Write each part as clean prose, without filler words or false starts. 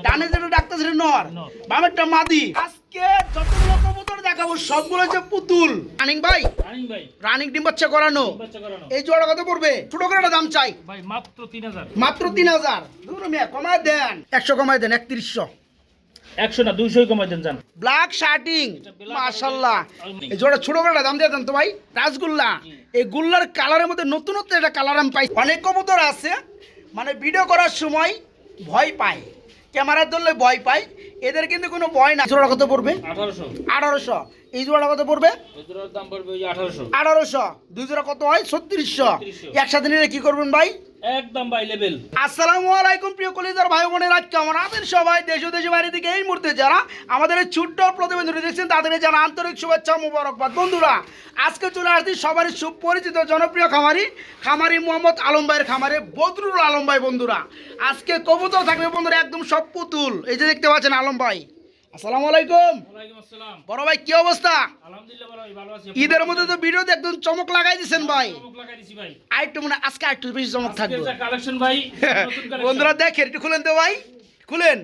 ডানে যেটা ডাকতেছে নর, বামেরটা মাদি। আজকে যতগুলো কবুতর দেখাবো সবগুলো হচ্ছে পুতুল। রানিং ভাই, রানিং ডিম বাচ্চা করানো। এই জোড়া কত পড়বে? ছোট করে একটা দাম চাই ভাই, মাত্র 3000। মাত্র 3000। দূর মিয়া, কমায় দেন, 100 কমায় দেন, 3100। 100 না 200 কমাই দেন জান। ব্ল্যাক শার্টিং, মাশাআল্লাহ। এই জোড়া ছোট করে একটা দাম দিয়ে দেন তো ভাই। রাসগোল্লা, এই গোল্লার কালারের মধ্যে নতুনত্ব একটা কালার আমি পাই। অনেক কবুতর আছে মানে ভিডিও করার সময় ভয় পায়, ক্যামেরা ধরলে ভয় পায়, এদের কিন্তু কোনো ভয় না। জোড়া কত পড়বে? 1800। 1800। এই জোড়া কত পড়বে? এই জোড়ার দাম পড়বে ওই 1800। 1800। দুই জোড়া কত হয়? 3600। একসাথে নিলে কি করবেন ভাই? একদম ভাই লেভেল। আসসালামু আলাইকুম প্রিয় কলিজার ভাই বোনেরা, কেমন আছেন সবাই? দেশ ও দেশের বাইরে থেকে এই মুহূর্তে যারা আমাদের এই ছোট্ট প্রতিবেদনটি দেখছেন তাদের যারা আন্তরিক শুভেচ্ছা মুবারকবাদ। বন্ধুরা, আজকে চলে আসছি সবারই সুপরিচিত জনপ্রিয় খামারি মোহাম্মদ আলম ভাইয়ের খামারে, বদরুল আলম ভাই। বন্ধুরা, আজকে কবুতর থাকবে বন্ধুরা একদম সব পুতুল। এই যে দেখতে পাচ্ছেন আলম ভাই। আসসালামু আলাইকুম। ওয়ালাইকুম আসসালাম। বড় ভাই, কি অবস্থা? আলহামদুলিল্লাহ ভাই, ভালো আছি। ঈদের মধ্যে তো ভিডিওতে একদম চমক লাগাই দিয়েছেন ভাই। চমক লাগাই দিছি ভাই। আরেকটু মানে আজকে আরেকটু বেশি চমক থাকবে। আজকে যা কালেকশন ভাই, নতুন কালেকশন। বন্ধুরা দেখেন, একটু খুলেন তো ভাই, খুলেন।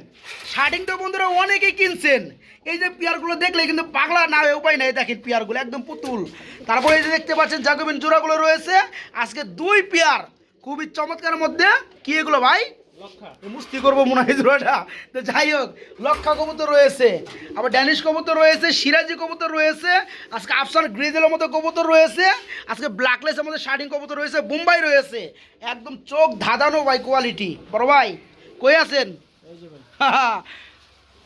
শার্টিং তো বন্ধুরা অনেকেই কিনছেন। এই যে পিয়ারগুলো দেখলে কিন্তু পাগলা না হয়ে উপায় নাই। দেখেন পিয়ারগুলো একদম পুতুল। তারপরে এই যে দেখতে পাচ্ছেন জাকবিন জোড়াগুলো রয়েছে আজকে 2 পেয়ার, খুবই চমৎকারের মধ্যে। কি এগুলো ভাই? লক্ষা। মুস্তি করবো মনে হয় জোড়াটা। তো যাই হোক, লক্ষা কবুতর রয়েছে, আবার ড্যানিশ কবুতর রয়েছে, সিরাজি কবুতর রয়েছে, আজকে আফসান গ্রিজেলের মতো কবুতর রয়েছে, আজকে ব্ল্যাকলেসের মধ্যে শার্টিং কবুতর রয়েছে, বোম্বাই রয়েছে। একদম চোখ ধাঁধানো ভাই কোয়ালিটি। বড় ভাই কই আছেন? এই যে ভাই।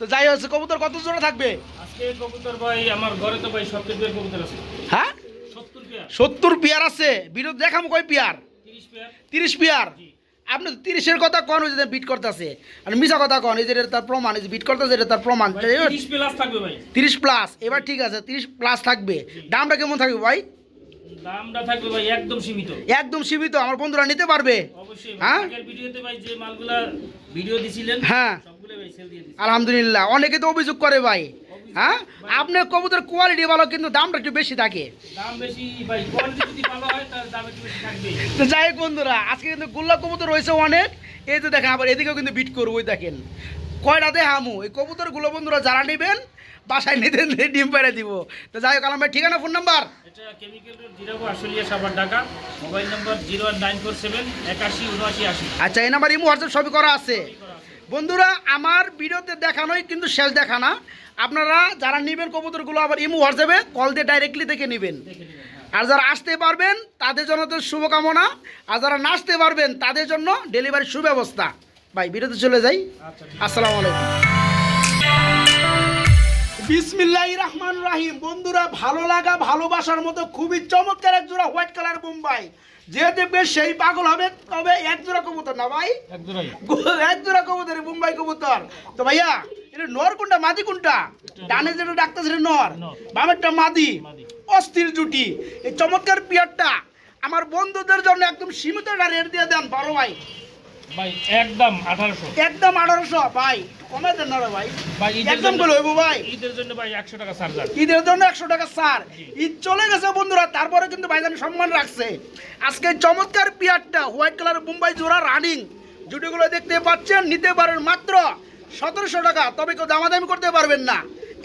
তো যাই হচ্ছে, কবুতর কত জোড়া থাকবে আজকে কবুতর ভাই আমার ঘরে তো ভাই 70 পেয়ার কবুতর আছে। হ্যাঁ? 70 পেয়ার। 70 পেয়ার আছে। বিরোধ দেখাম কয় পেয়ার? 30 পেয়ার। 30 পেয়ার। জি। আপনি 30-এর কথা কন, ওই যে বিট করতেছে, আর মিছা কথা কন, এই যে এটা তার প্রমাণ, এই যে বিট করতেছে এটা তার প্রমাণ। ভাই 30 প্লাস থাকবে ভাই। 30 প্লাস। এবার ঠিক আছে, 30 প্লাস থাকবে। দামটা কেমন থাকবে ভাই? দামটা থাকবে ভাই একদম সীমিত। একদম সীমিত, আমার বন্ধুরা নিতে পারবে। অবশ্যই ভাই। হ্যাঁ? আগের ভিডিওতে ভাই যে মালগুলা ভিডিও দিছিলেন, হ্যাঁ, সবগুলো ভাই সেল দিয়ে দিছি। আলহামদুলিল্লাহ। অনেকে তো অভিযোগ করে ভাই, হ্যাঁ আপনার কবুতর কোয়ালিটি ভালো কিন্তু দামটা একটু বেশি থাকে। দাম বেশি ভাই, কোয়ালিটি যদি ভালো হয় তার দাম একটু বেশি থাকবে। তো যাই হোক বন্ধুরা, আজকে কিন্তু গোল্লা কবুতর রয়েছে অনেক। এই যে দেখেন, আবার এদিকেও কিন্তু বিট করবো। ওই দেখেন কয়টা দেখামু। এই কবুতরগুলো বন্ধুরা যারা নেবেন বাসায় নিতে ডিম পেড়ে দিব। তো যাই হোক আলম ভাই, ঠিকানা ফোন নাম্বার? এটা chemical road Zirabo, Ashulia, Savar, Dhaka. Mobile নম্বর 01947 81 79 80। আচ্ছা, এই নাম্বার ইমো হোয়াটসঅ্যাপ সবই করা আছে। বন্ধুরা, আমার ভিডিওতে দেখানোই কিন্তু শেষ দেখা না। আপনারা যারা নেবেন কবুতরগুলো আবার ইমো হোয়াটসঅ্যাপে কল দিয়ে ডাইরেক্টলি দেখে নেবেন। দেখে নেবেন। হ্যাঁ। আর যারা আসতে পারবেন তাদের জন্য তো শুভকামনা, আর যারা না আসতে পারবেন তাদের জন্য ডেলিভারির সুব্যবস্থা। ভাই বিরতি চলে যাই। আচ্ছা, ঠিক আছে। আসসালামু আলাইকুম। বিসমিল্লাহির রহমানির রহিম। বন্ধুরা, ভালো লাগা ভালোবাসার মতো খুবই চমৎকার এক জোড়া হোয়াইট কালার বোম্বাই। যে দেখবে সেই পাগল হবে। তবে এক জোড়া কবুতর না ভাই, এক জোড়াই। এক জোড়া কবুতর, বোম্বাই কবুতর। তো ভাইয়া, এটা নর কোনটা মাদি কোনটা? ডানে যেটা ডাকতেছে এটা নর, বামেরটা মাদি। মাদি। অস্থির জুটি। এই চমৎকার পিয়ারটা আমার বন্ধুদের জন্য একদম সীমিত রেট দিয়ে দেন বড় ভাই। ভাই একদম 1800। একদম 1800 ভাই, কমে দেন না রে ভাই। ভাই ঈদের একদম জন্য বলে হইব ভাই। ঈদের জন্য ভাই 100 টাকা চার্জার। ঈদের জন্য 100 টাকা ছাড়। ঈদ চলে গেছে বন্ধুরা, তারপরে কিন্তু ভাইজান সম্মান রাখছে। আজকে চমৎকার পিয়ারটা হোয়াইট কালার বোম্বাই জোড়া রানিং জুটিগুলো দেখতে পাচ্ছেন, নিতে পারেন মাত্র 1700 টাকা। তবে কেউ দামাদামি করতে পারবেন না,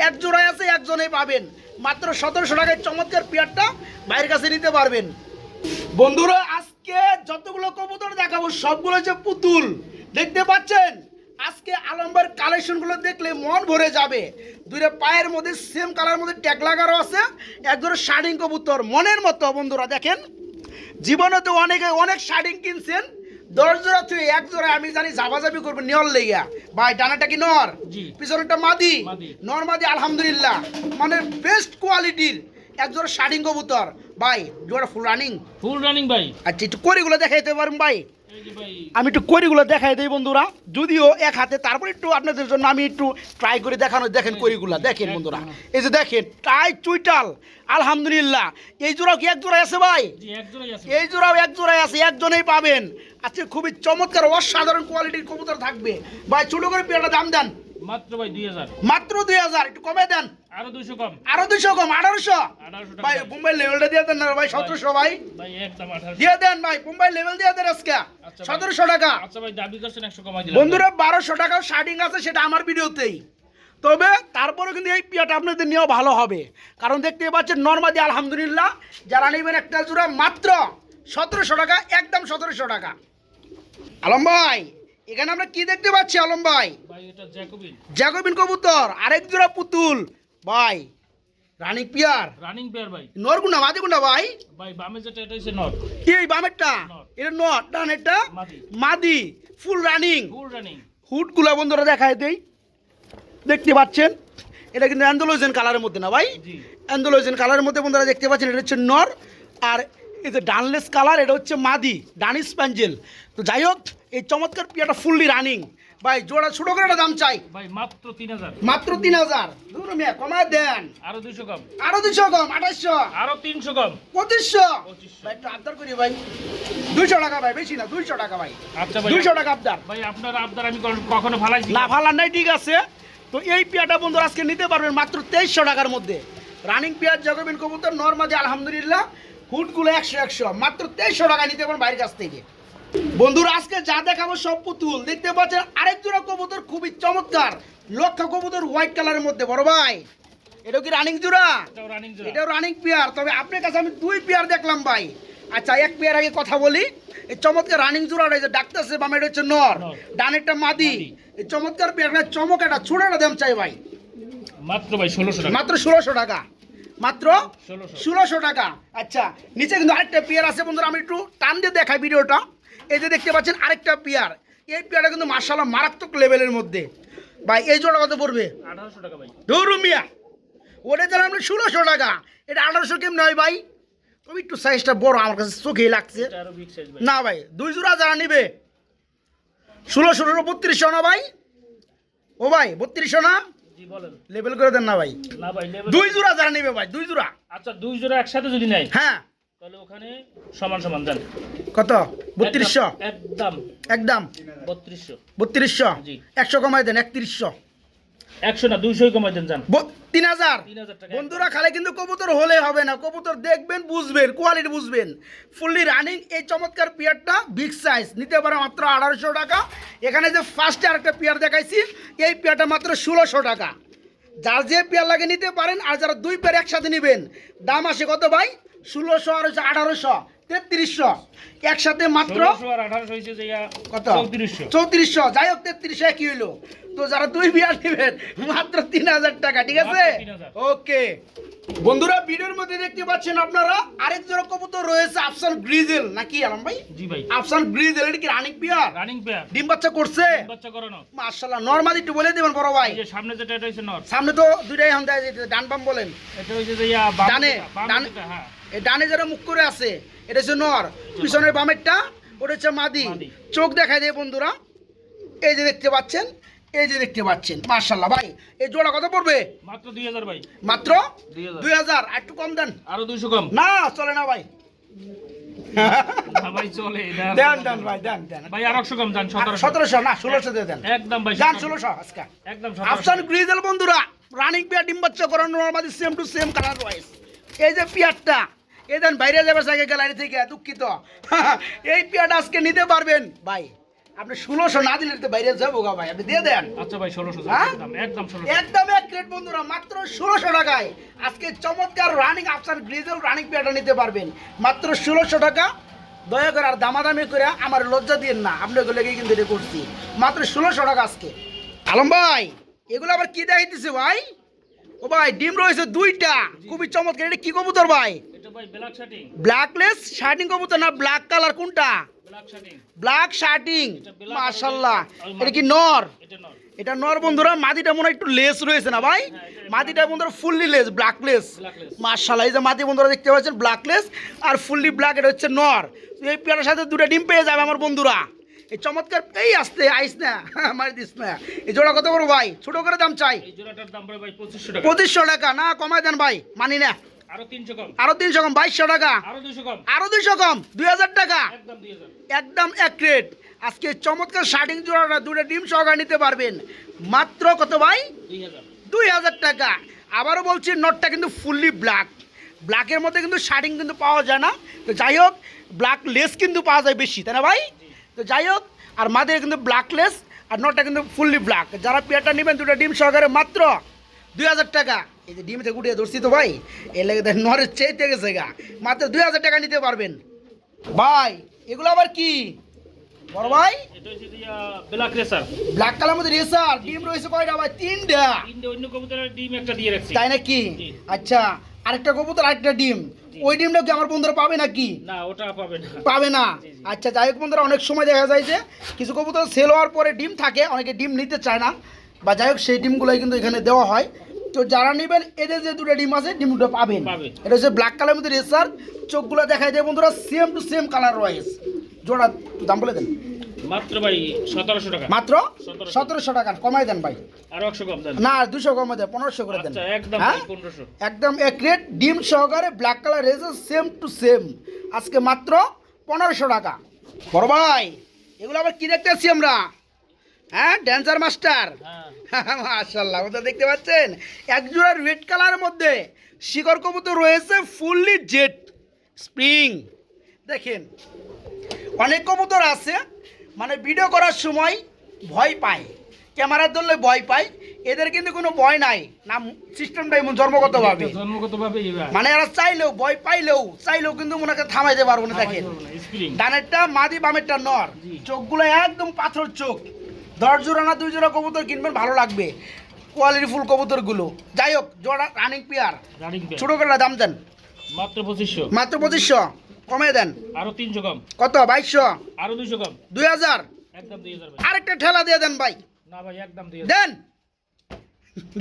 এক জোড়ায় আছে একজনেই পাবেন। মাত্র 1700 টাকায় চমৎকার পিয়ারটা ভাইয়ের কাছে নিতে পারবেন। বন্ধুরা, আজকে যতগুলো কবুতর দেখাবো সবগুলো হচ্ছে পুতুল। দেখতে পাচ্ছেন আজকে আলম্বার কালেকশনগুলো দেখলে মন ভরে যাবে। দুইটা পায়ের মধ্যে সেম কালার মধ্যে ট্যাগ লাগানো আছে, একজোড়া শার্টিং কবুতর মনের মতো। বন্ধুরা দেখেন, জীবনে তো অনেকে অনেক শার্টিং কিনছেন, 10 জোড়া তুই এক জোড়া আমি জানি জাবাজাবি করবে নেওয়ার লেগা। ভাই ডানাটা কি নর, জি। পিছনেরটা মাদি। মাদি। নর মাদি আলহামদুলিল্লাহ, মানে বেস্ট কোয়ালিটির এক জোড়া শার্টিং কবুতর। ভাই জোড়া ফুল রানিং। ফুল রানিং ভাই। আচ্ছা, একটু করিগুলো দেখাইতে পারেন ভাই? এই যে ভাই, আমি একটু করিগুলো দেখাই দিই বন্ধুরা, যদিও এক হাতে, তারপর একটু আপনাদের জন্য আমি একটু ট্রাই করে দেখানো। দেখেন করিগুলা দেখেন বন্ধুরা, এই যে দেখেন টাই চুইটাল আলহামদুলিল্লাহ। এই জোড়াও কি এক জোড়ায় আছে ভাই? জি এক জোড়াই আছে। এই জোড়াও এক জোড়ায় আছে, একজনেই পাবেন। আজকে খুবই চমৎকার অসাধারণ কোয়ালিটির কবুতর থাকবে। ভাই ছোট করে পেয়ারটা দাম দেন। মাত্র ভাই 2000। মাত্র 2000, একটু কমে দেন। আরো 200 কম, আরো 200 কম, 1800 1800 ভাই। টাকা মুম্বাই লেভেলটা দিয়ে দেন না ভাই, 1700 ভাই ভাই, একদম 1800। দিয়ে দেন ভাই। মুম্বাই লেভেল দিয়ে দেন আজকে আচ্ছা ভাই। 1700 টাকা। আচ্ছা ভাই, দাবি করছেন 100 কমাই দিলাম বন্ধুরা 1200 টাকাও শার্টিং আছে, সেটা আমার ভিডিওতেই। তবে তারপরে কিন্তু এই পিয়াটা আপনাদের নিয়েও ভালো হবে, কারণ দেখতে পাচ্ছেন নরমাদি আলহামদুলিল্লাহ যারা নেবেন একটা জোড়া মাত্র 1700 টাকা, একদম 1700 টাকা। আলম ভাই এখানে আমরা কি দেখতে পাচ্ছি আলম ভাই? ভাই এটা জ্যাকোবিন জ্যাকোবিন কবুতর, আরেক জোড়া পুতুল ভাই, রানিং পিয়ার। রানিং পেয়ার ভাই। নরগুনা মাদি গুন্ডা ভাই? ভাই বামে যেটা এটা হচ্ছে নট, এই বামেরটা নর। এটা নট, ডান এটা মাদি, মাদি, ফুল রানিং। Full running. হুডগুলা বন্ধুরা দেখায় দেই, দেখতে পাচ্ছেন এটা কিন্তু অ্যান্ডোলোজেন কালারের মধ্যে না ভাই, জি অ্যান্ডোলোজেন কালারের মধ্যে বন্ধুরা দেখতে পাচ্ছেন। এটা হচ্ছে নর, আর এই যে ডানলেস কালার এটা হচ্ছে মাদি, ডানিস প্যাঞ্জেল। তো যাই হোক এই চমৎকার পিয়াটা ফুললি রানিং ভাই। জোড়া ছোটো করে একটা দাম চাই ভাই মাত্র 3000, মাত্র 3000। দূর মিয়া কমায় দেন, আরো 200 কম, আরো 200 কম, 2800, আরো 300 কম, 2500 2500। ভাই। একটু আবদার করি ভাই, 200 টাকা ভাই, বেশি না, 200 টাকা ভাই, আচ্ছা ভাই, 200 টাকা আবদার। ভাই আপনার আবদার আমি কখনো ফালাইছি না ফালার নাই, ঠিক আছে। তো এই পেয়ারটা বন্ধুরা আজকে নিতে পারবেন মাত্র 2300 টাকার মধ্যে। রানিং পেয়ার জ্যাকোবিন কবুতর নরমাদি আলহামদুলিল্লাহ, হুডগুলো 100 100, মাত্র 2300 টাকা নিতে পারবেন বাইরের কাছ থেকে। বন্ধুরা আজকে যা দেখাবো সব পুতুল। দেখতে পাচ্ছেন আরেক জোড়া কবুতর খুবই চমৎকার, লক্ষা কবুতর হোয়াইট কালারের মধ্যে। বড় ভাই এটা কি রানিং জোড়া? এটাও রানিং জোড়া। এটাও রানিং পেয়ার, তবে আপনার কাছে আমি 2 পেয়ার দেখলাম ভাই। আচ্ছা এক পেয়ার আগে কথা বলি, এই চমৎকার রানিং জোড়াটা যে ডাকতেছে বামে এটা হচ্ছে নর, নর। ডানেরটা মাদি। মাদি। এই চমৎকার পেয়ারটা চমক একটা ছোড়াটা দাম চাই ভাই, মাত্র ভাই 1600 টাকা, মাত্র 1600 টাকা, মাত্র 1600। 1600 টাকা। আচ্ছা নিচে কিন্তু আরেকটা পেয়ার আছে বন্ধুরা, আমি একটু টান দিয়ে দেখাই ভিডিওটা। এই যে দেখতে পাচ্ছেন আরেকটা পেয়ার, এই পেয়ারটা কিন্তু মার্শাল্লাহ মারাত্মক লেভেলের মধ্যে ভাই। এই জোড়া কত পড়বে? 1800 টাকা ভাই। ধরু মিয়া, ওটা জানা আমরা 1600 টাকা, এটা 1800 কেমন হয় ভাই? তুমি একটু সাইজটা বড়, আমার কাছে চোখেই লাগছে। এটা আরো বিগ সাইজ ভাই। না ভাই 2 জোড়া যারা নিবে 1600 3200 না ভাই? ও ভাই 3200 না? জি বলেন। লেভেল করে দেন না ভাই। না ভাই লেভেল। 2 জোড়া যারা নিবে ভাই, 2 জোড়া। আচ্ছা 2 জোড়া একসাথে যদি নেয় হ্যাঁ তাহলে ওখানে সমান সমান দেন। কত? 3200 একদম একদম 3200। 3200, জি। 100 কমাই দেন, 3100, 100 না 200 কমাই দেন জান। 3000। 3000 টাকা। বন্ধুরা খালে কিন্তু কবুতর হলে হবে না, কবুতর দেখবেন বুঝবেন, কোয়ালিটি বুঝবেন। ফুললি রানিং এই চমৎকার পেয়ারটা বিগ সাইজ নিতে পারে মাত্র 1800 টাকা। এখানে যে ফার্স্টে আরেকটা পেয়ার দেখাইছি, এই পেয়ারটা মাত্র 1600 টাকা। যার যে পেয়ার লাগে নিতে পারেন, আর যারা 2 পেয়ার একসাথে নেবেন দাম আসে কত ভাই? 1600 আর 1800, 3300 একসাথে মাত্র 1600 আর 1800 হইছে যে কত? 3400। 3400, যাই হোক 3300 কি হইলো। তো যারা 2 পেয়ার নেবেন মাত্র 3000 টাকা, ঠিক আছে? মাত্র 3000। ওকে বন্ধুরা ভিডিওর মধ্যে দেখতে পাচ্ছেন আপনারা আরেক জোড়া কবুতর রয়েছে, আফসান গ্রিজেল নাকি আলম ভাই? জি ভাই। আফসান গ্রিজেল, এটা কি রানিং পেয়ার? Running pair. ডিম বাচ্চা করছে বাচ্চা করানো। মাশাআল্লাহ। নরমালি একটু বলে দেবেন বড় ভাই। এই যে সামনে যেটা এটা হইছে নর। সামনে তো দুইটাই হাম দেয়, ডান বাম বলেন। এটা হইছে যে বাম ডানে, ডানে। যেটা, হ্যাঁ। এই ডানে যারা মুখ করে আছে এটা হচ্ছে নর, পিছনের বামেরটা ওটা হচ্ছে মাদি। মাদি। চোখ দেখায় দেয় বন্ধুরা, এই যে দেখতে পাচ্ছেন, এই যে দেখতে পাচ্ছেন মাশাআল্লাহ ভাই। এই জোড়া কত পড়বে? মাত্র 2000 ভাই। মাত্র 2000। 2000, আর একটু কম দেন। আরো 200 কম। না চলে না ভাই। না ভাই চলে এটা। দেন দেন ভাই, দেন দেন। ভাই আর 100 কম জান 1700। 1700 না 1600 দিয়ে দেন। একদম ভাই। যান 1600 আজকে। একদম আফসান 1700। গ্রিজেল বন্ধুরা, রানিং পেয়ার, ডিম বাচ্চা করানো, normally same to same colour wise. এই যে পেয়ারটা, এই দেন বাইরে যাবে সাইকেল গ্যালারি থেকে, দুঃখিত। এই পেয়ারটা আজকে নিতে পারবেন ভাই। আপনি 1600 না দিলে তো বাইরে যাবো গা ভাই, আপনি দিয়ে দেন। আচ্ছা ভাই 1600 হ্যাঁ? একদম একদম 1600। একদম এক রেট বন্ধুরা, মাত্র 1600 টাকায় আজকে চমৎকার রানিং আফসান গ্রিজেল রানিং পেয়ারটা নিতে পারবেন মাত্র 1600 টাকা। দয়া করে আর দামাদামি করে আমার লজ্জা দিন না, আপনাকে লেগে কিন্তু এটা করছি মাত্র 1600 টাকা আজকে। আলম ভাই এগুলো আবার কি দেখাইতেছে ভাই? ও ভাই ডিম রয়েছে 2টা, খুবই চমৎকার। এটা কি কবুতর ভাই? এটা ভাই ব্ল্যাক শার্টিং। ব্ল্যাকলেস শার্টিং কবুতর না ব্ল্যাক কালার? কোনটা? ব্ল্যাক শার্টিং। ব্ল্যাক শার্টিং, এটা black মাশাআল্লাহ। আর ওই এটা কি নর? এটা নর। এটা নর বন্ধুরা। মাদিটা মনে হয় একটু লেস রয়েছে না ভাই? মাদিটা বন্ধুরা ফুললি লেস, ব্ল্যাকলেস। Blackless। মাশাআল্লাহ। এই যে মাদি বন্ধুরা দেখতে পাচ্ছেন ব্ল্যাকলেস আর ফুললি ব্ল্যাক, এটা হচ্ছে নর। এই পেয়ারের সাথে 2টা ডিম পেয়ে যাবে আমার বন্ধুরা। এই চমৎকার, এই আসতে আইস না মারি দিস না। এই জোড়া কত বড় ভাই? ছোট করে দাম চাই। এই জোড়াটার দাম পড়ে ভাই 2500 টাকা। 2500 টাকা না কমায় দেন ভাই, মানি না। আরো 300 কম। আরো 300 কম, 2200 টাকা। আরো 200 কম। আরো 200 কম, 2000 টাকা। একদম 2000। একদম এক রেট। আজকে চমৎকার শার্টিং জোড়াটা 2টা ডিম সহকারে নিতে পারবেন মাত্র কত ভাই? 2000। 2000 টাকা। আবারও বলছি নটটা কিন্তু ফুললি ব্ল্যাক, ব্ল্যাকের মধ্যে কিন্তু শার্টিং কিন্তু পাওয়া যায় না। তো যাই হোক ব্ল্যাক লেস কিন্তু পাওয়া যায় বেশি, তাই না ভাই? তো যাই হোক আর মাদের কিন্তু ব্ল্যাক লেস আর নটটা কিন্তু ফুললি ব্ল্যাক। যারা পেয়ারটা নেবেন দুটো ডিম সহকারে মাত্র 2000 টাকা। এই যে ডিম থেকে উঠিয়ে ধরছি তো ভাই, এর লেগে নরের চেয়ে গেছে গা, মাত্র 2000 টাকা নিতে পারবেন ভাই। এগুলো আবার কি বড় ভাই? এটা হচ্ছে ব্ল্যাক রেসার, ব্ল্যাক কালার মধ্যে রেসার। ডিম রয়েছে কয়টা ভাই? 3টা। অন্য কবুতরের ডিম একটা দিয়ে রাখছি। তাই নাকি? জি। আচ্ছা আরেকটা কবুতর আরেকটা ডিম, ওই ডিমটা কি আমার বন্ধুরা পাবে নাকি? না ওটা পাবে না। পাবে না। জি, জি। আচ্ছা যাই হোক বন্ধুরা, অনেক সময় দেখা যায় যে কিছু কবুতর সেল হওয়ার পরে ডিম থাকে, অনেকে ডিম নিতে চায় না, বা যাই হোক সেই ডিমগুলোই কিন্তু এখানে দেওয়া হয়। তো যারা নেবেন এদের যে দুটো ডিম আছে ডিম দুটো পাবেন। পাবে। এটা হচ্ছে ব্ল্যাক কালারের মধ্যে রেসার, চোখগুলো দেখায় দেয় বন্ধুরা সেম টু সেম কালার রয়েছে। জোড়া দাম বলে দেন। মাত্র ভাই 1700 টাকা। মাত্র 1700 টাকা কমাই দেন ভাই। আর 100 কম দেন। না 200 কমাই দেন, 1500 করে দেন। আচ্ছা একদম হ্যাঁ? 1500। একদম এক রেট ডিম সহকারে black colour racer same to same, আজকে মাত্র 1500 টাকা। বড় ভাই এগুলো আবার কি দেখতে পাচ্ছি আমরা? হ্যাঁ ড্যান্সার মাস্টার। হ্যাঁ মাশাআল্লাহ, ওটা দেখতে পাচ্ছেন এক জোড়া রেড কালারের মধ্যে শিকড় কবুতর রয়েছে ফুললি জেট স্প্রিং। দেখেন অনেক কবুতর আছে মানে ভিডিও করার সময় ভয় পায়, ক্যামেরা ধরলে ভয় পায়, এদের কিন্তু কোনো ভয় নাই, নাম সিস্টেমটাই জন্মগতভাবে, জন্মগতভাবে মানে এরা চাইলেও ভয় চাইলেও কিন্তু মনে করে থামাইতে পারবো না। দেখেন স্প্রিং। ডানেরটা মাদি বামেরটা নর, জি। চোখগুলো একদম পাথর চোখ। 10 জোড়া না 2 জোড়া কবুতর কিনবেন ভালো লাগবে, কোয়ালিটি ফুল কবুতরগুলো। যাই হোক জোড়া রানিং পেয়ার, রানিং পেয়ার। ছোটো করে দাম দেন মাত্র 2500। মাত্র 2500 কমে দেন। আরো 300 কম। কত? 2200, আরো 200 কম। 2000, একদম 2000 ভাই। আরেকটা ঠেলা দিয়ে দেন ভাই। না ভাই একদম 2000। দেন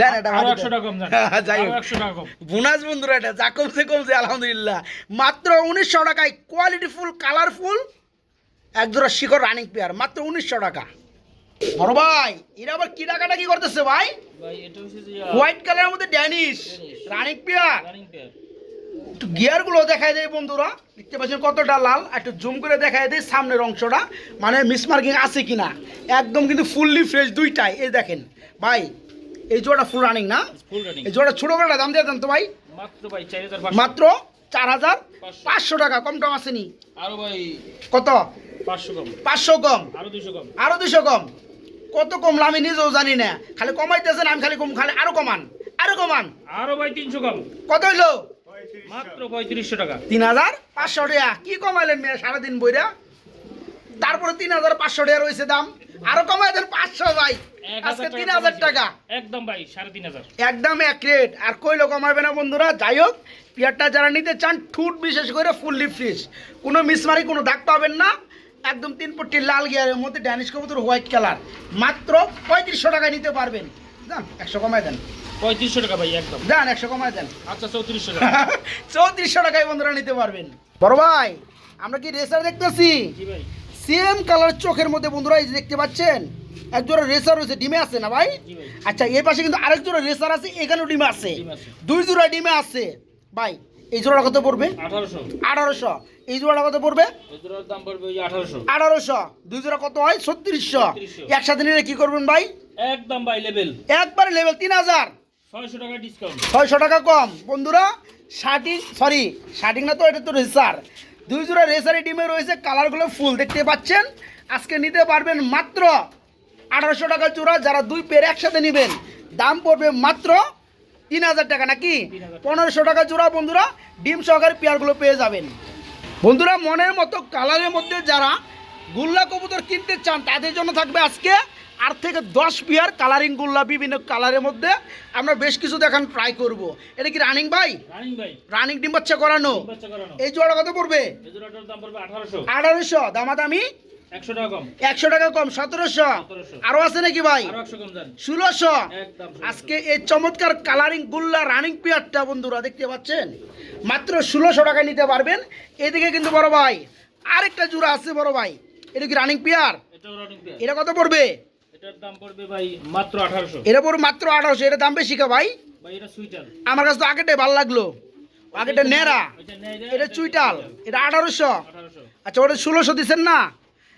দেন এটা আরো মাটি 100 দেন। টাকা কম দেন। যাই আরো হোক 100 টাকা কম। বোনাস বন্ধুরা, এটা যা কমছে আলহামদুলিল্লাহ। মাত্র 1900 টাকায় কোয়ালিটি ফুল কালারফুল এক জোড়া শিকড় রানিং পেয়ার, মাত্র 1900 টাকা। বড় ভাই এরা আবার কি টাকাটা কি করতেছে ভাই? ভাই এটা হচ্ছে যে হোয়াইট কালারের মধ্যে Danish running pair. Running pair. একটু গিয়ারগুলো দেখায় দেয় বন্ধুরা, দেখতে পাচ্ছেন কতটা লাল, একটু জুম করে দেখায় দেয় সামনের অংশটা, মানে মিসমার্কিং আছে কিনা। একদম কিন্তু ফুললি ফ্রেশ দুইটাই। এই দেখেন ভাই এই জোড়া ফুল রানিং না? Full running. এই জোড়া ছোটো করে দাম দিয়ে দেন তো ভাই। মাত্র ভাই 4500। মাত্র 4500 টাকা, কম টম আসেনি। আরো ভাই কত? 500 কম। 500 কম, আরো 200 কম। আরো 200 কম। কত কমলা আমি নিজেও জানি না, খালি কমাইতেছেন, আমি খালি খালি আরো কমান আরো কমান। আরো ভাই 300 কম। কত হইলো? মাত্র 3500 টাকা। 3500 টাকা। কি কমাইলেন মেয়ে সারাদিন বইরা? তারপরে 3500 টাকা রয়েছে দাম, আরো কমাই দেন 500 ভাই, আজকে 3000 টাকা একদম ভাই 3500। একদম এক রেট। আর কইলো কমাবে না বন্ধুরা। যাই হোক পেয়ারটা যারা নিতে চান ঠুট বিশেষ করে ফুললি ফ্রেশ, কোনো মিসমারি কোনো দাগ পাবেন না, একদম 3 পট্টি লাল গিয়ারের মধ্যে ড্যানিশ কবুতর হোয়াইট কালার, মাত্র 3500 টাকায় নিতে পারবেন। যান 100 কমাই দেন। 3500 টাকা ভাই একদম। যান 100 কমাই দেন। আচ্ছা 3400 টাকা। 3400 টাকায় বন্ধুরা নিতে পারবেন। বড় ভাই আমরা কি রেসার দেখতেছি? জি ভাই। সেম কালার চোখের মধ্যে বন্ধুরা, এই যে দেখতে পাচ্ছেন এক জোড়া রেসার রয়েছে, ডিমে আছে না ভাই? জি ভাই। আচ্ছা এই পাশে কিন্তু আরেক জোড়া রেসার আছে, এখানেও ডিমে আছে, ডিম আছে। 2 জোড়া ডিমে আছে ভাই। এই জোড়া কত পড়বে? 1800। 1800। এই জোড়া কত পড়বে? এই জোড়ার দাম পড়বে ওই 1800। 1800। 2 জোড়া কত হয়? 3600। 3600। একসাথে নিলে কি করবেন ভাই? একদম ভাই লেভেল। একবার লেভেল 3000। 600 টাকা ডিসকাউন্ট। 600 টাকা কম বন্ধুরা। শার্টিং না তো, এটা তো রেসার। 2 জোড়া রেসারি ডিমে রয়েছে, কালারগুলো ফুল দেখতে পাচ্ছেন। আজকে নিতে পারবেন মাত্র 1800 টাকা জোড়া। যারা 2 পেয়ার একসাথে নেবেন দাম পড়বে মাত্র 3000 টাকা, নাকি 1500 টাকা জোড়া বন্ধুরা। ডিম সহকারে পেয়ারগুলো পেয়ে যাবেন বন্ধুরা। মনের মতো কালারের মধ্যে যারা গুল্লা কবুতর কিনতে চান তাদের জন্য থাকবে আজকে 8 থেকে 10 পেয়ার কালারিং গুল্লা, বিভিন্ন কালারের মধ্যে আমরা বেশ কিছু দেখান ট্রাই করব। এটা কি রানিং ভাই? রানিং ভাই। রানিং ডিম বাচ্চা করানো। ডিম বাচ্চা করানো। এই জোড়া কত পড়বে? এই জোড়াটার দাম পড়বে 1800। 1800। দামাদামি 100 টাকা কম। 100 টাকা কম, 1700। আরো আছে নাকি ভাই? আরো 100 কম দেন। 1600। একদম 1600। আজকে এই চমৎকার কালারিং গুল্লা রানিং পেয়ারটা বন্ধুরা দেখতে পাচ্ছেন মাত্র 1600 টাকায় নিতে পারবেন। এদিকে কিন্তু বড় ভাই আরেকটা জোড়া আছে বড় ভাই, এটা কি রানিং পেয়ার? এটাও রানিং পেয়ার। এটা কত পড়বে? এটার দাম পড়বে ভাই মাত্র 1800। এটা পড়বে মাত্র 1800। এটা দাম বেশি কা ভাই? ভাই এটা সুইটাল। আমার কাছে তো আগেটাই ভালো লাগলো, আগেটা নেড়া, এটা নেড়া, এটা চুইটাল, এটা 1800। 1800। আচ্ছা ওটা 1600 দিচ্ছেন না?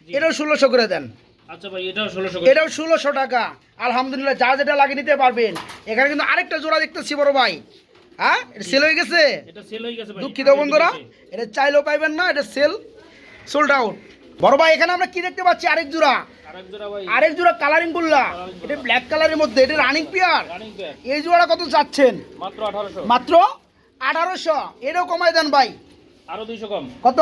জি। এটাও 1600 করে দেন। আচ্ছা ভাই এটাও 1600 করে। এটাও 1600 টাকা। আলহামদুলিল্লাহ, যা যেটা লাগে নিতে পারবেন। এখানে কিন্তু আরেকটা জোড়া দেখতেছি বড় ভাই, হ্যাঁ এটা সেল হয়ে গেছে, এটা সেল হয়ে গেছে ভাই। দুঃখিত বন্ধুরা, এটা চাইলেও পাইবেন না, এটা সেল, সোল্ড আউট। বড় ভাই এখানে আমরা কি দেখতে পাচ্ছি, আরেক জোড়া, আরেক জোড়া ভাই, আরেক জোড়া কালারিং গুল্লা, এটা ব্ল্যাক কালারের মধ্যে, এটা রানিং পেয়ার। রানিং পেয়ার এই জোড়া কত চাচ্ছেন? মাত্র 1800। মাত্র 1800। এটাও কমাই দেন ভাই, আরো 200 কম, কত?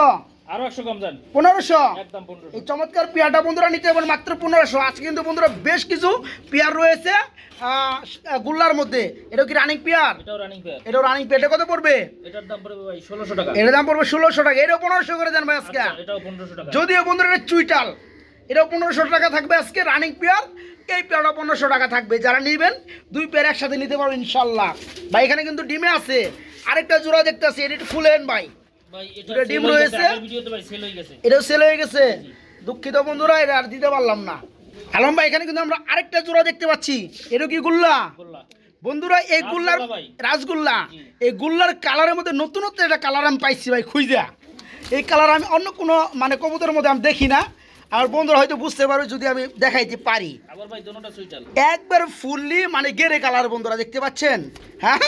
আরো 100 কম দেন, 1500। একদম 1500। এই চমৎকার পেয়ারটা বন্ধুরা নিতে পারেন মাত্র 1500। আজকে কিন্তু বন্ধুরা বেশ কিছু পেয়ার রয়েছে গুল্লার মধ্যে। এটাও কি রানিং পেয়ার? এটাও রানিং পেয়ার। এটাও রানিং পেয়ার। এটা কত পড়বে? এটার দাম পড়বে ভাই 1600 টাকা। এটার দাম পড়বে 1600 টাকা। এটাও 1500 করে দেন ভাই আজকে। আচ্ছা, এটাও 1500 টাকা। যদিও বন্ধুরা এটা চুইটাল, এটাও 1500 টাকা থাকবে আজকে রানিং পেয়ার। এই পেয়ারটা 1500 টাকা থাকবে। যারা নেবেন দুই পেয়ার একসাথে নিতে পারবেন ইনশাল্লাহ। ভাই এখানে কিন্তু ডিমে আছে, আরেকটা জোড়া দেখতে আছে, এটা একটু খুলেন ভাই। ভাই এটা দুটো ডিম রয়েছে, আগের ভিডিওতে ভাই সেল হয়ে গেছে। এটাও সেল হয়ে গেছে। দুঃখিত বন্ধুরা, এটা আর দিতে পারলাম না। আলম ভাই এখানে কিন্তু আমরা আরেকটা জোড়া দেখতে পাচ্ছি, এটা কি গুল্লা? বললা বন্ধুরা এই গুল্লার, রাসগোল্লা ভাই। রাসগোল্লা, জি। এই গুল্লার কালারের মধ্যে নতুনত্ব একটা কালার আমি পাইছি ভাই খুঁজা। এই কালার আমি অন্য কোনো মানে কবুতরের মধ্যে আমি দেখি না। আর বন্ধুরা হয়তো বুঝতে পারবে যদি আমি দেখাইতে পারি। আবার ভাই দোনোটা সুইটাল। একবার ফুললি মানে গেরে কালার বন্ধুরা দেখতে পাচ্ছেন, হ্যাঁ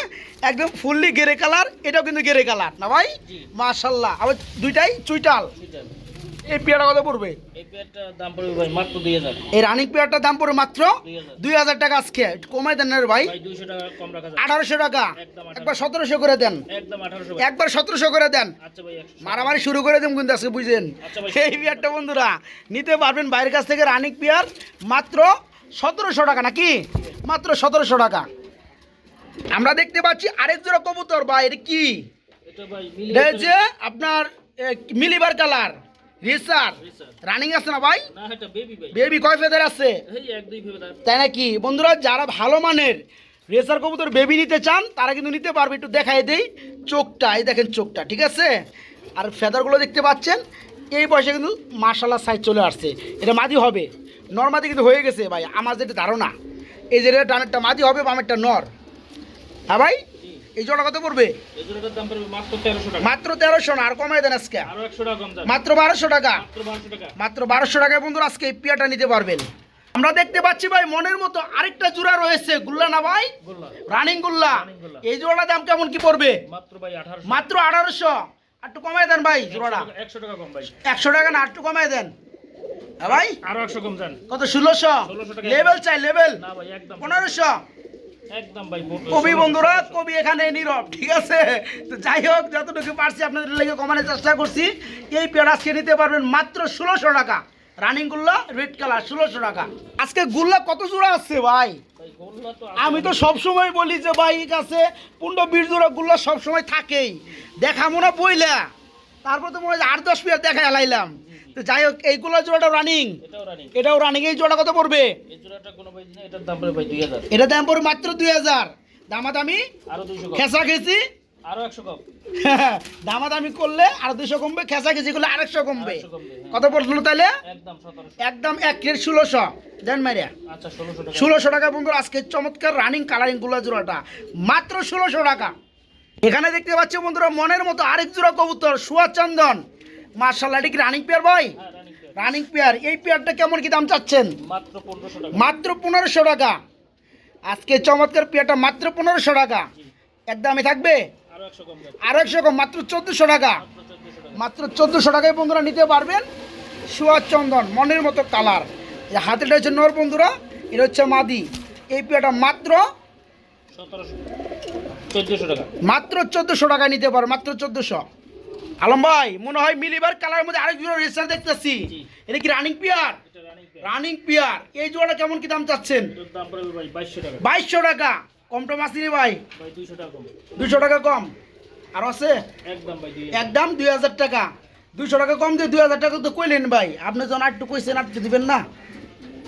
একদম ফুললি গেরে কালার। এটাও কিন্তু গেরে কালার না ভাই? জি। মাশাল্লাহ। আবার দুইটাই চুইটাল। সুইটাল। এই পেয়ারটা কত পড়বে? এই পেয়ারটার দাম পড়বে ভাই মাত্র 2000। এই রানিং পেয়ারটার দাম পড়বে মাত্র 2000। 2000 টাকা। আজকে একটু কমাই দেন না রে ভাই, ভাই 200 টাকা কম রাখা যায়। 1800 টাকা। একদম 1800। একবার 1700 করে দেন, একদম 1800 ভাই। একবার 1700 করে দেন। আচ্ছা ভাই 100। মারামারি শুরু করে দেন কিন্তু আজকে, বুঝলেন? আচ্ছা ভাই। এই পেয়ারটা বন্ধুরা নিতে পারবেন বাইরের কাছ থেকে রানিং পেয়ার মাত্র 1700 টাকা, নাকি মাত্র 1700 টাকা। আমরা দেখতে পাচ্ছি আরেক জোড়া কবুতর ভাই, এটা কি? এটা ভাই এটা হচ্ছে আপনার মিলিবার কালার রেসার, রানিং আছে না ভাই? না এটা বেবি ভাই। বেবি কয় ফেদার আছে? এই এক দুই ফেদার। তাই নাকি? বন্ধুরা যারা ভালো মানের রেসার কবুতর বেবি নিতে চান তারা কিন্তু নিতে পারবে। একটু দেখাই দেই চোখটা, এই দেখেন চোখটা, ঠিক আছে? আর ফেদারগুলো দেখতে পাচ্ছেন। এই বয়সে কিন্তু মার্শাল্লাহ সাইজ চলে আসছে। এটা মাদি হবে, নর মাদি কিন্তু হয়ে গেছে ভাই আমার যেটা ধারণা। এই যে ডানেরটা মাদি হবে, বামেরটা নর। হ্যাঁ ভাই, জি। এই জোড়া কত পড়বে? এই জোড়াটার দাম পড়বে মাত্র 1300 টাকা। মাত্র 1300 না, আর কমাই দেন আজকে। আরো 100 টাকা কম দাম। মাত্র 1200 টাকা। মাত্র 1200 টাকা। মাত্র 1200 টাকায় বন্ধুরা আজকে এই পেয়ারটা নিতে পারবেন। আমরা দেখতে পাচ্ছি ভাই মনের মতো আরেকটা জোড়া রয়েছে, গুল্লা না ভাই? বললা। রানিং গুল্লা। রানিং গুল্লা। এই জোড়াটার দাম কেমন কি পড়বে? মাত্র ভাই 1800। মাত্র 1800। একটু কমাই দেন ভাই জোড়াটা। 100 টাকা কম ভাই। 100 টাকা না, একটু কমাই দেন। হ্যাঁ ভাই, আরো 100 কম দেন। কত? 1600। 1600 টাকা। লেভেল চাই, লেভেল না ভাই একদম 1500। একদম ভাই। কবি বন্ধুরা, কবি এখানে নীরব, ঠিক আছে? তো যাই হোক, যতটুকু পারছি আপনাদের লেগে কমানোর চেষ্টা করছি। এই পেয়ার আজকে নিতে পারবেন মাত্র 1600 টাকা। রানিং গুল্লা রেড কালার 1600 টাকা। আজকে গুল্লা কত জোড়া আছে ভাই? ভাই গোল্লা তো আমি তো সবসময় বলি যে ভাই কাছে 15-20 জোড়া গুল্লা সবসময় থাকেই, দেখাবো না বইলা। তারপর তো মনে হয় 8-10 পেয়ার দেখা এলাইলাম। তো যাই হোক, এইগুলো জোড়াটা রানিং, এটাও রানিং। এটাও রানিং। এই জোড়া কত পড়বে? এই জোড়াটা কোনো ভাই না, এটার দাম পড়বে ভাই 2000। এটা দাম পড়বে মাত্র 2000। দামাদামি আরো 200 কম। খেসা খেসি আরো 100 কম। দামাদামি করলে আর 200 কমবে, খেসা খেসি করলে 100 কমবে। 100 কমবে, হ্যাঁ। কত পড়লো তাহলে? একদম 1700। একদম 1 রেট 1600 দেন মাইরা। আচ্ছা 1600 টাকা। 1600 টাকা বন্ধুরা আজকে চমৎকার রানিং কালারিং গুলা জোড়াটা মাত্র 1600 টাকা। এখানে দেখতে পাচ্ছি বন্ধুরা মনের মতো আরেক জোড়া কবুতর সুয়া চন্দন। মার্শাল্লাহ, এটা কি রানিং পেয়ার ভাই? হ্যাঁ রানিং পেয়ার। Running pair. এই পেয়ারটা কেমন কি দাম চাচ্ছেন? মাত্র 1500 টাকা। মাত্র 1500 টাকা। আজকে চমৎকার পেয়ারটা মাত্র 1500 টাকা। একদমই থাকবে, আরো 100 কম দেন। আর 100 কম, মাত্র 1400 টাকা। মাত্র 1400 টাকা। মাত্র 1400 টাকায় বন্ধুরা নিতে পারবেন সুয়া চন্দন মনের মতো কালার। এই হাতেটা হচ্ছে নর বন্ধুরা, এটা হচ্ছে মাদি। এই পেয়ারটা মাত্র 1700 1400 টাকা। মাত্র 1400 টাকায় নিতে পারো, মাত্র 1400। আলম ভাই মনে হয় মিলিবার কালারের মধ্যে আরেক জোড়া রেসার দেখতেছি, জি। এটা কি রানিং পেয়ার? এটা রানিং পেয়ার। Running pair. এই জোড়াটা কেমন কি দাম চাচ্ছেন? এটার দাম পড়বে ভাই 2200 টাকা। 2200 টাকা। কম টম আসেনি ভাই? ভাই 200 টাকা কম। 200 টাকা কম আর আছে? একদম ভাই 2000। একদম 2000 টাকা। 200 টাকা কম দিয়ে 2000 টাকা তো কইলেন ভাই। আপনি যখন একটু কইছেন আর দিবেন না?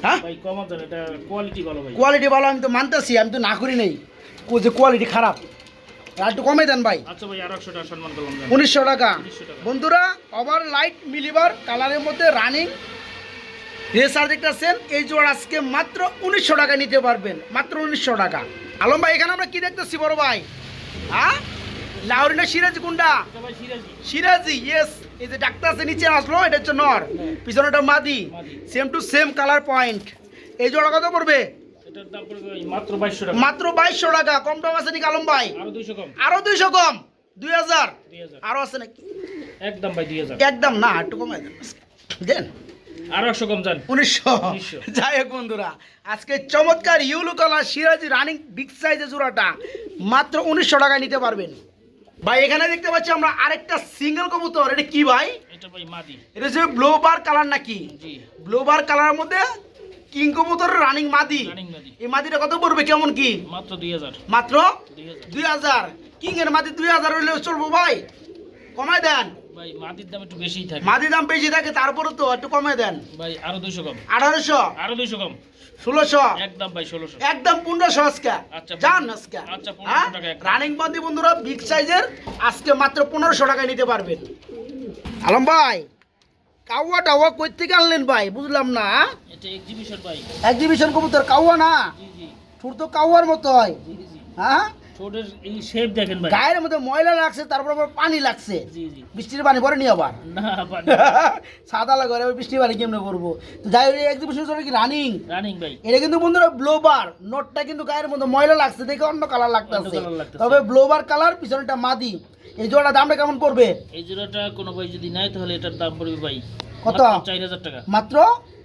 হ্যাঁ, ভাই কম আছে, এটা কোয়ালিটি ভালো ভাই। কোয়ালিটি ভালো আমি তো মানতেছি, আমি তো না করি নেই যে কোয়ালিটি খারাপ। আর একটু কমে দেন ভাই। আচ্ছা ভাই আরো 100 টাকা সম্মান করলাম। 1900 টাকা। 1900 টাকা। বন্ধুরা ওভার লাইট মিলিবার কালারের মধ্যে রানিং রেসার দেখতেছেন, এই জোড়া আজকে মাত্র 1900 টাকা নিতে পারবেন, মাত্র 1900 টাকা। আলম ভাই এখানে আমরা কি দেখতেছি বড় ভাই? হ্যাঁ, লাহোরি না সিরাজি কোনটা? এটা ভাই সিরাজি। সিরাজি, ইয়েস। এই যে ডাক্তার আছে নিচে আসলো, এটা হচ্ছে নর, পিছনেটা মাদি, মাদি। Same to same colour point. এই জোড়া কত পড়বে? এটার দাম পড়বে ভাই মাত্র 2200 টাকা। মাত্র 2200 টাকা। কম দাম আছে নাকি আলম ভাই? আরো 200 কম। আরো 200 কম, 2000 2000 আরো আছে নাকি? একদম ভাই 2000। একদম না, একটু কমাই দেন দেন। আরো 100 কম যান। 1900। 1900 যাই হোক বন্ধুরা, আজকে চমৎকার ইউলো কালার সিরাজি রানিং বিগ সাইজের জোড়াটা মাত্র 1900 টাকায় নিতে পারবেন। ভাই এখানে দেখতে পাচ্ছি আমরা আরেকটা সিঙ্গেল কবুতর, এটা কি ভাই? এটা ভাই মাদি। এটা হচ্ছে ব্লোবার কালার নাকি? জি ব্লোবার কালারের মধ্যে কিং কবুতর রানিং মাদি। রানিং মাদি। এই মাদিটা কত পড়বে, কেমন কি? মাত্র 2000। মাত্র 2000 2000। কিং এর মাদি 2000 হইলে চলবো ভাই, কমায় দেন। ভাই মাদির দাম একটু বেশিই থাকে। মাদি দাম বেশি থাকে, তারপরে তো একটু কমায় দেন। ভাই আরো 200 কম। 1800, আরো 200 কম। 1600, একদম ভাই 1600। একদম 1500 আজকে। আচ্ছা, জান আজকে। আচ্ছা, 1500 টাকা একদম। রানিং মাদি বন্ধুরা বিগ সাইজের আজকে মাত্র 1500 টাকায় নিতে পারবেন। আলম ভাই কাউয়া টাওয়া কই থেকে আনলেন ভাই, বুঝলাম না। এটা এক্সিবিশন ভাই। এক্সিবিশন কবুতর কাউয়া না? জি জি ঠুর তো কাউয়ার মতো হয়। জি জি। হ্যাঁ, ছোটের এই শেপ দেখেন ভাই। গায়ের মধ্যে ময়লা লাগছে, তারপর আবার পানি লাগছে। জি জি। বৃষ্টির পানি পরে নি আবার না পানি। সাদা লাগে বৃষ্টির পানি কেমনে করবো? তো যাই হোক, এক্সিবিশন কি রানিং? রানিং ভাই। এটা কিন্তু বন্ধুরা ব্লোবার, নোটটা কিন্তু গায়ের মধ্যে ময়লা লাগছে দেখে অন্য কালার লাগতেছে, অন্য colour লাগতেছে। তবে ব্লোবার কালার, পিছনটা মাদি। এই জোড়া দামটা কেমন পড়বে? এই জোড়াটা কোনো ভাই যদি নেয় তাহলে এটার দাম পড়বে ভাই কত? মাত্র 4000 টাকা। মাত্র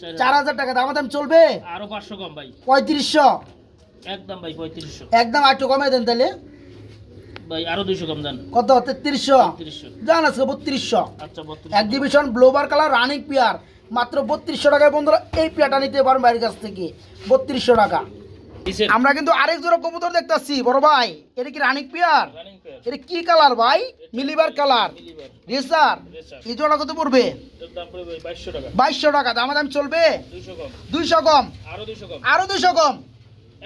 4000 4000 টাকা। দাম চলবে আরো 500 কম ভাই। 3500। একদম ভাই 3500। একদম একটু কমে দেন তাহলে। ভাই আরো 200 কম যান। কত? 3300। 3300। জান আজকে 3200। আচ্ছা 3200। এক্সিবিশন ব্লোবার কালার রানিং পেয়ার মাত্র 3200 টাকায় বন্ধুরা এই পেয়ারটা নিতে পারেন বাইরের কাছ থেকে, 3200 টাকা। কিসের? আমরা কিন্তু আরেক জোড়া কবুতর দেখতেছি বড় ভাই, এটা কি রানিং পেয়ার? Running pair. এটা কি কালার ভাই? মিলিবার কালার, মিলিবার। রেসার। রেসার। এই জোড়া কত পড়বে? এটার দাম পড়বে ভাই 2200 টাকা। 2200 টাকা। দাম চলবে 200 কম। 200 কম, আরো 200 কম। আরো 200 কম।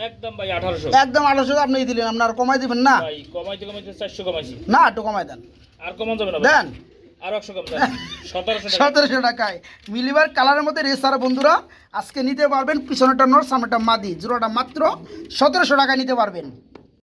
একদম ভাই 1800। একদম 1800 আপনি দিলেন, আপনার কমাই দিবেন না? ভাই কমাইতে 400 কমাইছি। না একটু কমাই দেন। আর কমান যাবে না ভাই। দেন আর 100 কম যান। 1700 টাকা। 1700 টাকায় মিলিবার কালারের মধ্যে রেসার বন্ধুরা আজকে নিতে পারবেন। পিছনেটা নর, সামনেটা মাদি, জোড়াটা মাত্র 1700 টাকায় নিতে পারবেন।